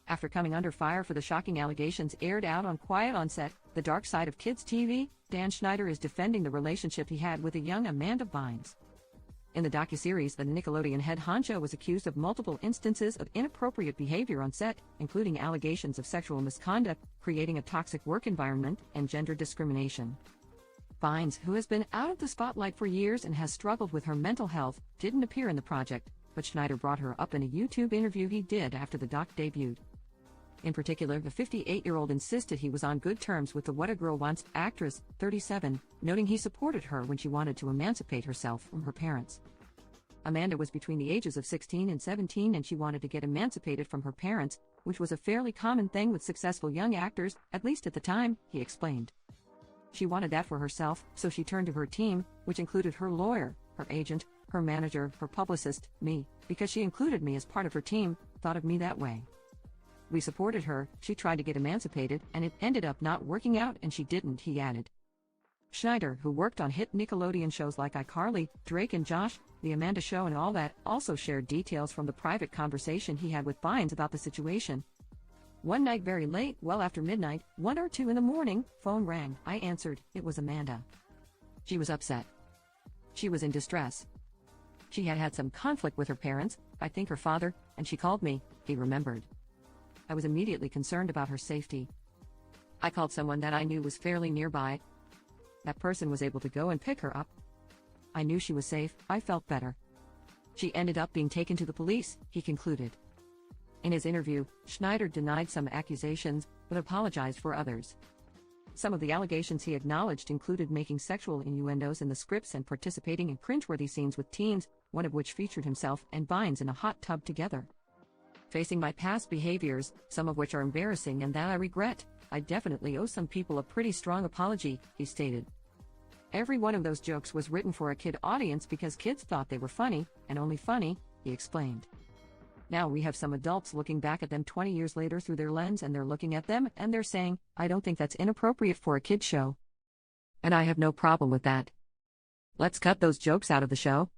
After coming under fire for the shocking allegations aired out on Quiet on Set, The Dark Side of Kids TV, Dan Schneider is defending the relationship he had with a young Amanda Bynes. In the docuseries, the Nickelodeon head honcho was accused of multiple instances of inappropriate behavior on set, including allegations of sexual misconduct, creating a toxic work environment, and gender discrimination. Bynes, who has been out of the spotlight for years and has struggled with her mental health, didn't appear in the project, but Schneider brought her up in a YouTube interview he did after the doc debuted. In particular, the 58-year-old insisted he was on good terms with the What a Girl Wants actress, 37, noting he supported her when she wanted to emancipate herself from her parents. Amanda was between the ages of 16 and 17 and she wanted to get emancipated from her parents, which was a fairly common thing with successful young actors, at least at the time, he explained. She wanted that for herself, so she turned to her team, which included her lawyer, her agent, her manager, her publicist, me, because she included me as part of her team, thought of me that way. We supported her, she tried to get emancipated, and it ended up not working out and she didn't, he added. Schneider, who worked on hit Nickelodeon shows like iCarly, Drake and Josh, The Amanda Show and all that, also shared details from the private conversation he had with Bynes about the situation. One night very late, well after midnight, 1 or 2 in the morning, phone rang. I answered, it was Amanda. She was upset. She was in distress. She had had some conflict with her parents, I think her father, and she called me, he remembered. I was immediately concerned about her safety. I called someone that I knew was fairly nearby. That person was able to go and pick her up. I knew she was safe, I felt better. She ended up being taken to the police, he concluded. In his interview, Schneider denied some accusations, but apologized for others. Some of the allegations he acknowledged included making sexual innuendos in the scripts and participating in cringeworthy scenes with teens, one of which featured himself and Bynes in a hot tub together. Facing my past behaviors, some of which are embarrassing and that I regret, I definitely owe some people a pretty strong apology, he stated. Every one of those jokes was written for a kid audience because kids thought they were funny, and only funny, he explained. Now we have some adults looking back at them 20 years later through their lens and they're looking at them and they're saying, I don't think that's inappropriate for a kid show. And I have no problem with that. Let's cut those jokes out of the show.